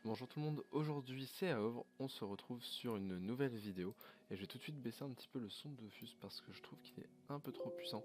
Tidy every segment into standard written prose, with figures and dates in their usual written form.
Bonjour tout le monde, aujourd'hui c'est Aovre, on se retrouve sur une nouvelle vidéo et je vais tout de suite baisser un petit peu le son de Dofus parce que je trouve qu'il est un peu trop puissant.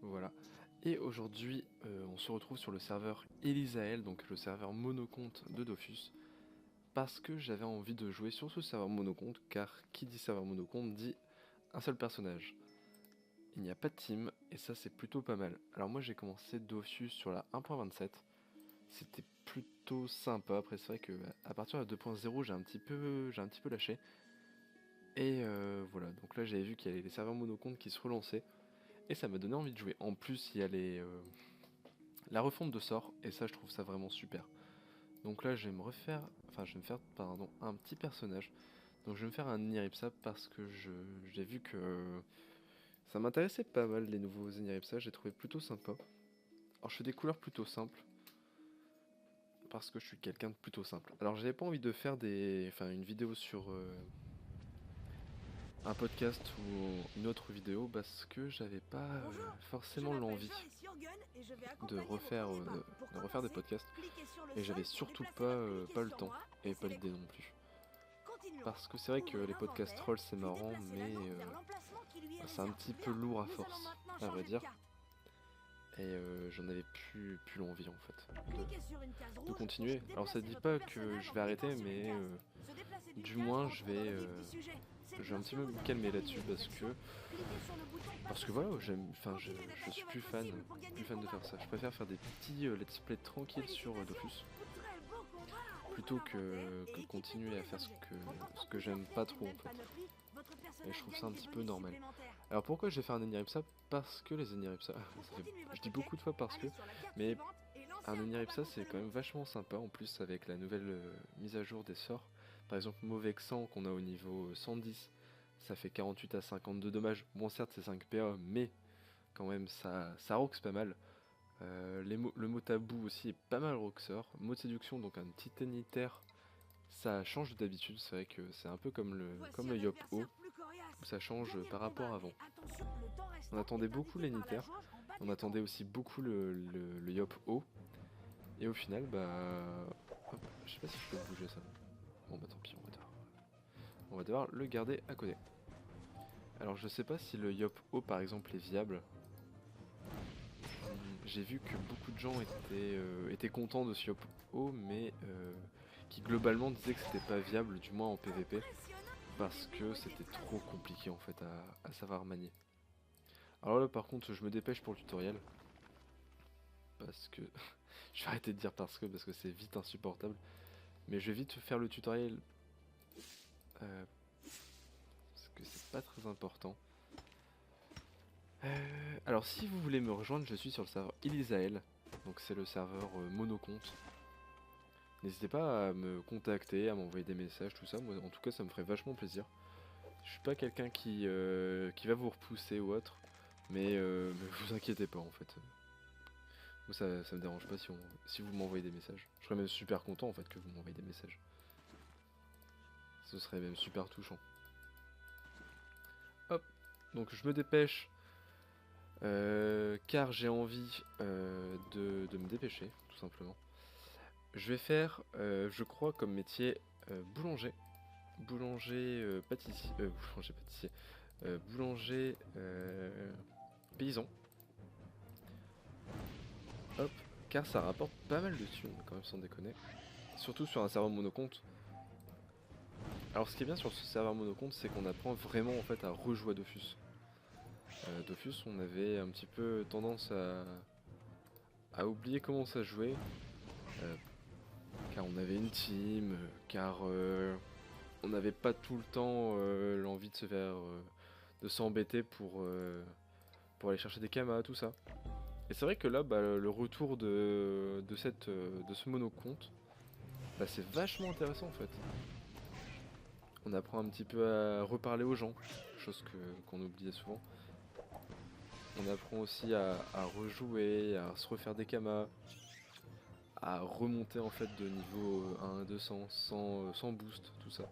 Voilà. Et aujourd'hui on se retrouve sur le serveur Elisael, donc le serveur monocompte de Dofus, parce que j'avais envie de jouer sur ce serveur monocompte, car qui dit serveur monocompte dit un seul personnage. Il n'y a pas de team et ça c'est plutôt pas mal. Alors moi j'ai commencé Dofus sur la 1.27. C'était plutôt sympa. Après, c'est vrai que à partir de la 2.0, j'ai un petit peu lâché. Et voilà. Donc là, j'avais vu qu'il y avait les serveurs monocomptes qui se relançaient, et ça m'a donné envie de jouer. En plus, il y a la refonte de sorts, et ça, je trouve ça vraiment super. Donc là, je vais me faire, pardon, un petit personnage. Donc je vais me faire un Eniripsa parce que j'ai vu que ça m'intéressait pas mal les nouveaux Eniripsa. J'ai trouvé plutôt sympa. Alors je fais des couleurs plutôt simples, parce que je suis quelqu'un de plutôt simple. Alors j'avais pas envie de faire une vidéo sur un podcast ou une autre vidéo parce que j'avais pas forcément l'envie de refaire des podcasts, et j'avais surtout pas le temps et pas l'idée non plus. Parce que c'est vrai que les podcasts trolls c'est marrant, mais c'est un petit peu lourd à force, à vrai dire. Et j'en avais plus l'envie en fait de continuer. Alors ça dit pas que je vais arrêter, mais du moins je vais un petit peu me calmer là-dessus parce que voilà, je suis plus fan de faire ça. Je préfère faire des petits let's play tranquilles sur Dofus plutôt que continuer à faire ce que j'aime pas trop en fait. Et je trouve ça un petit peu normal. Alors pourquoi j'ai fait un Eniripsa? Parce que les Eniripsa, je dis beaucoup de fois parce que, mais un Eniripsa c'est quand même vachement sympa, en plus avec la nouvelle mise à jour des sorts. Par exemple Mauvexan qu'on a au niveau 110, ça fait 48 à 52 dommages. Bon certes c'est 5 PA, mais quand même ça roxe pas mal. Le mot tabou aussi est pas mal roxeur. Mot de séduction, donc un petit Eniter, ça change d'habitude, c'est vrai que c'est un peu comme le Yop-O, où ça change par rapport à avant. On attendait beaucoup l'Eniter, on attendait aussi beaucoup le Yop-O, et au final, bah... Hop, je sais pas si je peux bouger ça. Bon bah tant pis, on va devoir le garder à côté. Alors je sais pas si le Yop-O par exemple est viable. J'ai vu que beaucoup de gens étaient contents de ce Yop-O, mais qui globalement disaient que c'était pas viable, du moins en PvP, parce que c'était trop compliqué en fait à savoir manier. Alors là par contre je me dépêche pour le tutoriel, parce que... je vais arrêter de dire parce que c'est vite insupportable, mais je vais vite faire le tutoriel, parce que c'est pas très important. Alors si vous voulez me rejoindre, je suis sur le serveur Elisael, donc c'est le serveur monocompte. N'hésitez pas à me contacter, à m'envoyer des messages, tout ça. Moi, en tout cas, ça me ferait vachement plaisir. Je suis pas quelqu'un qui va vous repousser ou autre, mais vous inquiétez pas en fait. Moi, ça me dérange pas si vous m'envoyez des messages. Je serais même super content en fait que vous m'envoyez des messages. Ce serait même super touchant. Hop, donc je me dépêche, car j'ai envie de me dépêcher, tout simplement. Je vais faire, je crois, comme métier boulanger. Pâtissier, boulanger pâtissier, boulanger paysan. Hop, car ça rapporte pas mal de thunes quand même, sans déconner. Surtout sur un serveur monocompte. Alors ce qui est bien sur ce serveur monocompte, c'est qu'on apprend vraiment en fait à rejouer à Dofus. Dofus, on avait un petit peu tendance à oublier comment ça jouait, euh, car on avait une team, car on n'avait pas tout le temps l'envie de se faire de s'embêter pour aller chercher des kamas, tout ça. Et c'est vrai que là, bah, le retour de ce monocompte, bah, c'est vachement intéressant en fait. On apprend un petit peu à reparler aux gens, chose qu'on oubliait souvent. On apprend aussi à rejouer, à se refaire des kamas, à remonter en fait de niveau 1 à 200 sans boost, tout ça.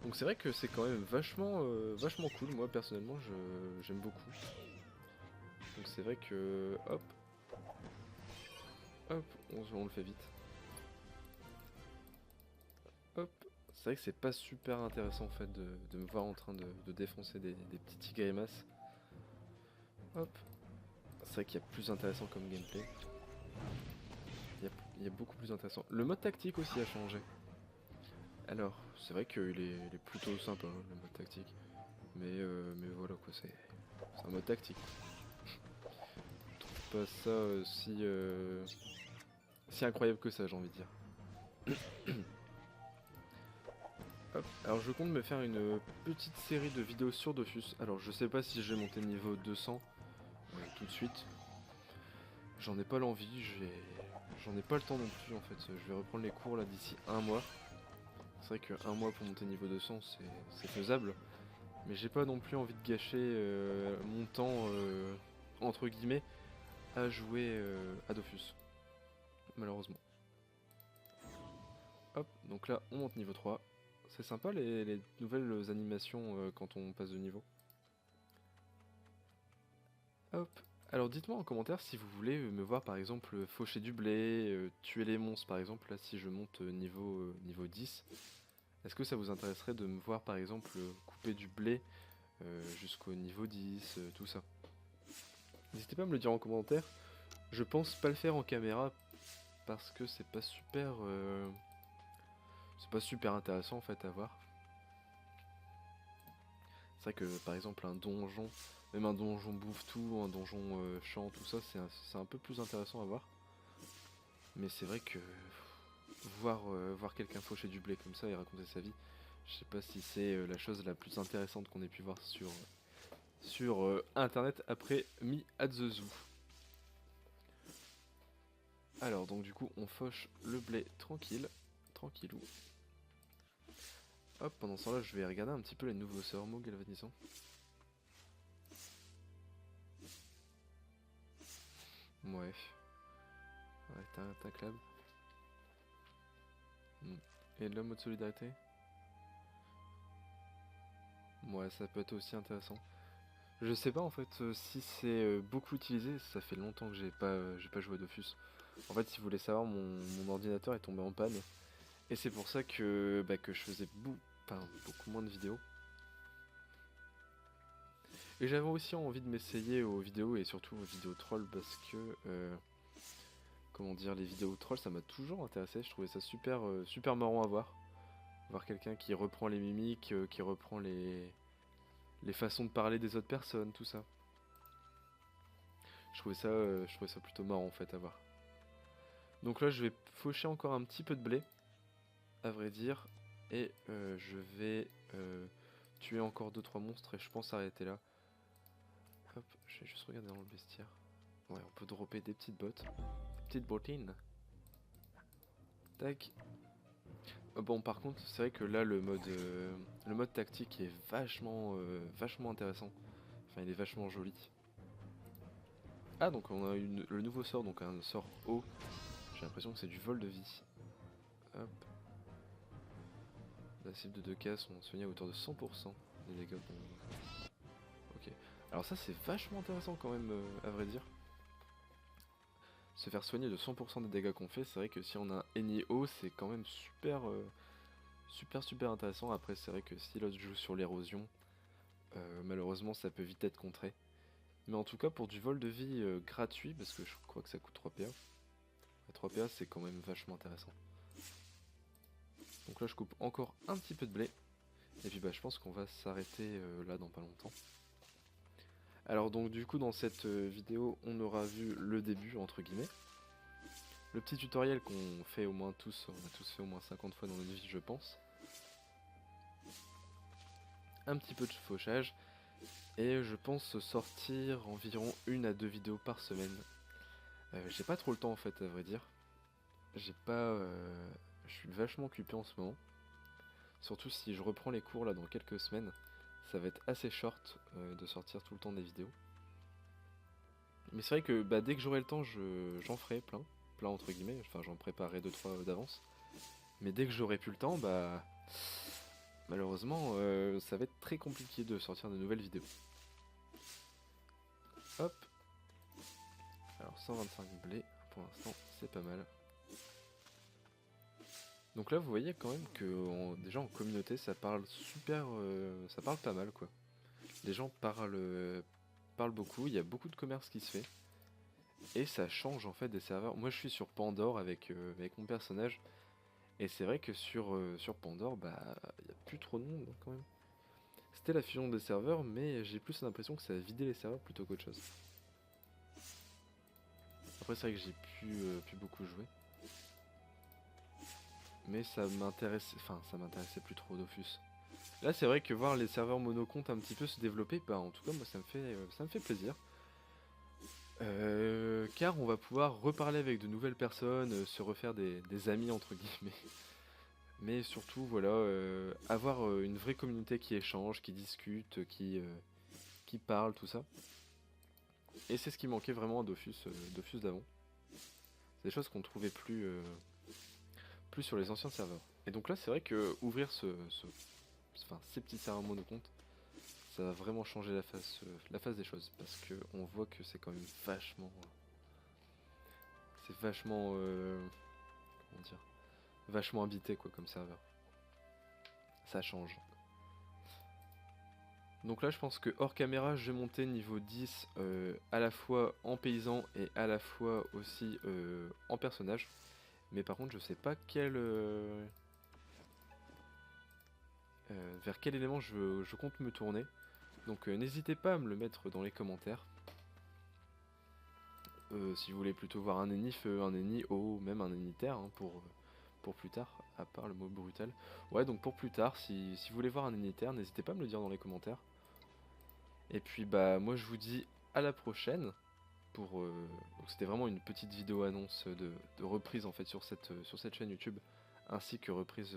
Donc c'est vrai que c'est quand même vachement cool, moi personnellement j'aime beaucoup. Donc c'est vrai que hop, on le fait vite. C'est vrai que c'est pas super intéressant en fait de me voir en train de défoncer des petits grimaces. Hop. C'est vrai qu'il y a plus intéressant comme gameplay. Il y a beaucoup plus intéressant. Le mode tactique aussi a changé. Alors, c'est vrai qu'il il est plutôt sympa le mode tactique. Mais voilà quoi, c'est un mode tactique. Je trouve pas ça si incroyable que ça, j'ai envie de dire. Hop. Alors je compte me faire une petite série de vidéos sur Dofus. Alors je sais pas si je vais monter niveau 200 tout de suite. J'en ai pas l'envie, j'en ai pas le temps non plus en fait. Je vais reprendre les cours là d'ici un mois. C'est vrai que un mois pour monter niveau 200 c'est faisable. Mais j'ai pas non plus envie de gâcher mon temps entre guillemets à jouer à Dofus. Malheureusement. Hop, donc là on monte niveau 3. C'est sympa les nouvelles animations quand on passe de niveau. Hop. Alors dites-moi en commentaire si vous voulez me voir par exemple faucher du blé, tuer les monstres par exemple, là si je monte niveau 10. Est-ce que ça vous intéresserait de me voir par exemple couper du blé jusqu'au niveau 10, tout ça? N'hésitez pas à me le dire en commentaire. Je pense pas le faire en caméra parce que c'est pas super intéressant en fait à voir. C'est vrai que par exemple un donjon, même un donjon bouffe tout, un donjon chant, tout ça, c'est un peu plus intéressant à voir. Mais c'est vrai que voir quelqu'un faucher du blé comme ça et raconter sa vie, je sais pas si c'est la chose la plus intéressante qu'on ait pu voir sur internet après Me at the Zoo. Alors donc du coup on fauche le blé tranquillou. Hop, pendant ce temps là je vais regarder un petit peu les nouveaux sorts mots galvanisants. Ouais. Ouais, t'as un club. Et le mode solidarité. Ouais, ça peut être aussi intéressant. Je sais pas en fait si c'est beaucoup utilisé, ça fait longtemps que j'ai pas joué à Dofus. En fait, si vous voulez savoir, mon ordinateur est tombé en panne. Et c'est pour ça que je faisais beaucoup moins de vidéos. Et j'avais aussi envie de m'essayer aux vidéos et surtout aux vidéos trolls parce que comment dire, les vidéos trolls ça m'a toujours intéressé, je trouvais ça super marrant à voir. Voir quelqu'un qui reprend les mimiques, qui reprend les façons de parler des autres personnes, tout ça. Je trouvais ça plutôt marrant en fait à voir. Donc là je vais faucher encore un petit peu de blé, à vrai dire, et je vais tuer encore 2-3 monstres et je pense arrêter là. Hop, je vais juste regarder dans le bestiaire. Ouais, on peut dropper des petites bottes. Des petites bottines. Tac. Bon, par contre, c'est vrai que là, le mode tactique est vachement intéressant. Enfin, il est vachement joli. Ah, donc on a le nouveau sort, donc un sort haut. J'ai l'impression que c'est du vol de vie. Hop. La cible de 2K sont soignés à hauteur de 100% des dégâts. Ok. Alors ça, c'est vachement intéressant quand même, à vrai dire. Se faire soigner de 100% des dégâts qu'on fait, c'est vrai que si on a un ennemi haut, c'est quand même super intéressant. Après c'est vrai que si l'autre joue sur l'érosion, malheureusement ça peut vite être contré. Mais en tout cas pour du vol de vie gratuit, parce que je crois que ça coûte 3 PA, 3 PA c'est quand même vachement intéressant. Donc là je coupe encore un petit peu de blé, et puis je pense qu'on va s'arrêter là dans pas longtemps. Alors donc du coup dans cette vidéo on aura vu le début entre guillemets. Le petit tutoriel qu'on fait au moins tous, on a tous fait au moins 50 fois dans notre vie je pense. Un petit peu de fauchage. Et je pense sortir environ 1 à 2 vidéos par semaine. J'ai pas trop le temps en fait à vrai dire. J'ai pas... Je suis vachement occupé en ce moment. Surtout si je reprends les cours là dans quelques semaines. Ça va être assez short de sortir tout le temps des vidéos. Mais c'est vrai que dès que j'aurai le temps j'en ferai plein. Plein entre guillemets. Enfin j'en préparerai 2-3 d'avance. Mais dès que j'aurai plus le temps, malheureusement ça va être très compliqué de sortir de nouvelles vidéos. Hop. Alors 125 blés, pour l'instant c'est pas mal. Donc là, vous voyez quand même que déjà en communauté, ça parle pas mal quoi. Les gens parlent beaucoup, il y a beaucoup de commerce qui se fait. Et ça change en fait des serveurs. Moi je suis sur Pandore avec mon personnage. Et c'est vrai que sur Pandore, bah il n'y a plus trop de monde quand même. C'était la fusion des serveurs, mais j'ai plus l'impression que ça a vidé les serveurs plutôt qu'autre chose. Après c'est vrai que j'ai plus beaucoup joué. Mais ça m'intéressait plus trop Dofus. Là c'est vrai que voir les serveurs monocomptes un petit peu se développer, bah en tout cas moi ça me fait plaisir. Car on va pouvoir reparler avec de nouvelles personnes, se refaire des amis entre guillemets. Mais surtout voilà, avoir une vraie communauté qui échange, qui discute, qui parle, tout ça. Et c'est ce qui manquait vraiment à Dofus d'avant. C'est des choses qu'on trouvait plus sur les anciens serveurs. Et donc là c'est vrai que ouvrir ces petits serveurs monocomptes, ça va vraiment changer la face des choses. Parce que on voit que c'est quand même vachement comment dire, vachement habité quoi comme serveur. Ça change. Donc là je pense que hors caméra je vais monter niveau 10 à la fois en paysan et à la fois aussi en personnage. Mais par contre je sais pas vers quel élément je compte me tourner. Donc n'hésitez pas à me le mettre dans les commentaires. Si vous voulez plutôt voir un ennemi feu, un ennemi eau, même un ennemi terre hein, pour plus tard, à part le mot brutal. Ouais donc pour plus tard, si vous voulez voir un ennemi terre, n'hésitez pas à me le dire dans les commentaires. Et puis bah moi je vous dis à la prochaine donc c'était vraiment une petite vidéo annonce de reprise en fait sur cette chaîne YouTube ainsi que reprise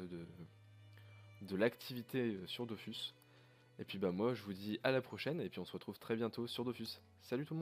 de l'activité sur Dofus. Et puis bah moi je vous dis à la prochaine et puis on se retrouve très bientôt sur Dofus. Salut tout le monde!